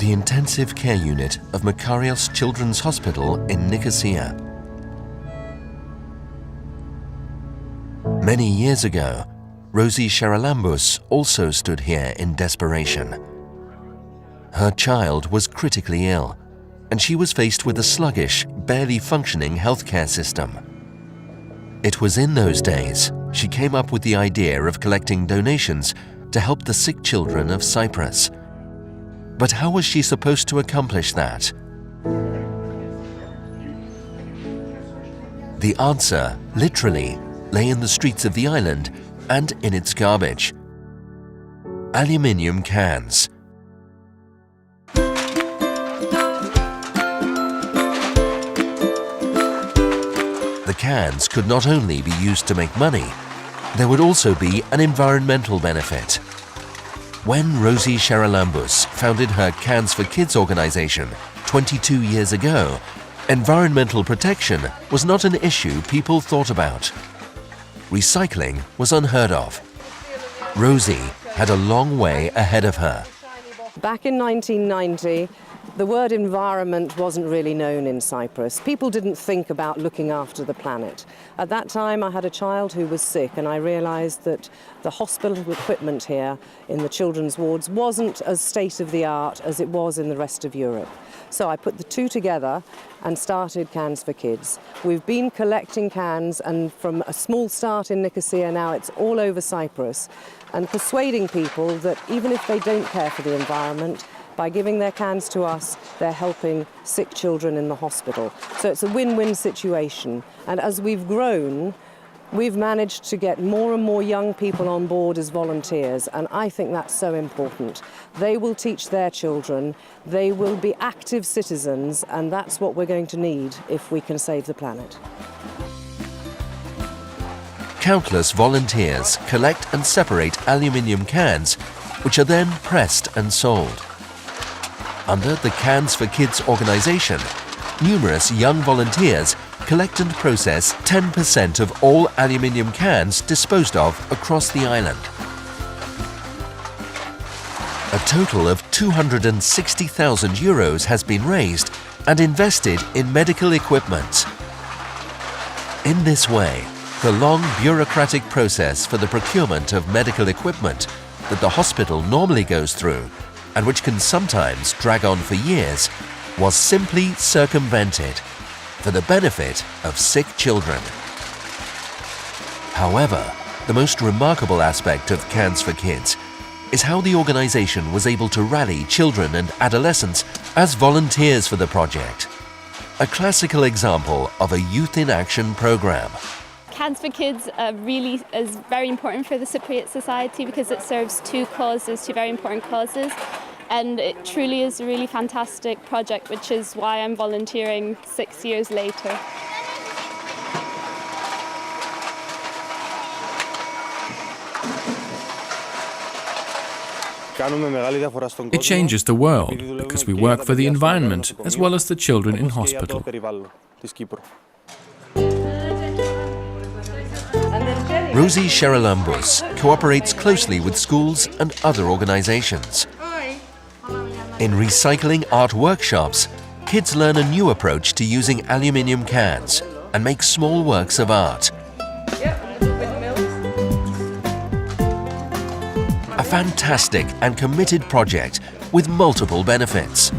the intensive care unit of Makarios Children's Hospital in Nicosia. Many years ago, Rosie Charalambous also stood here in desperation. Her child was critically ill, and she was faced with a sluggish, barely functioning healthcare system. It was in those days she came up with the idea of collecting donations to help the sick children of Cyprus. But how was she supposed to accomplish that? The answer, literally, lay in the streets of the island and in its garbage. Aluminium cans. The cans could not only be used to make money, there would also be an environmental benefit. When Rosie Charalambous founded her Cans for Kids organization 22 years ago, environmental protection was not an issue people thought about. Recycling was unheard of. Rosie had a long way ahead of her. Back in 1990, the word environment wasn't really known in Cyprus. People didn't think about looking after the planet. At that time, I had a child who was sick, and I realized that the hospital equipment here in the children's wards wasn't as state-of-the-art as it was in the rest of Europe. So I put the two together and started Cans for Kids. We've been collecting cans, and from a small start in Nicosia, now it's all over Cyprus, and persuading people that even if they don't care for the environment, by giving their cans to us, they're helping sick children in the hospital. So it's a win-win situation. And as we've grown, we've managed to get more and more young people on board as volunteers, and I think that's so important. They will teach their children, they will be active citizens, and that's what we're going to need if we can save the planet. Countless volunteers collect and separate aluminium cans, which are then pressed and sold. Under the Cans for Kids organization, numerous young volunteers collect and process 10% of all aluminium cans disposed of across the island. A total of €260,000 has been raised and invested in medical equipment. In this way, the long bureaucratic process for the procurement of medical equipment that the hospital normally goes through, and which can sometimes drag on for years, was simply circumvented for the benefit of sick children. However, the most remarkable aspect of Cans for Kids is how the organization was able to rally children and adolescents as volunteers for the project. A classical example of a Youth in Action program. Cans for Kids really is very important for the Cypriot society because it serves two very important causes. And it truly is a really fantastic project, which is why I'm volunteering 6 years later. It changes the world because we work for the environment as well as the children in hospital. Rosie Charalambous cooperates closely with schools and other organizations. In recycling art workshops, kids learn a new approach to using aluminium cans and make small works of art. A fantastic and committed project with multiple benefits.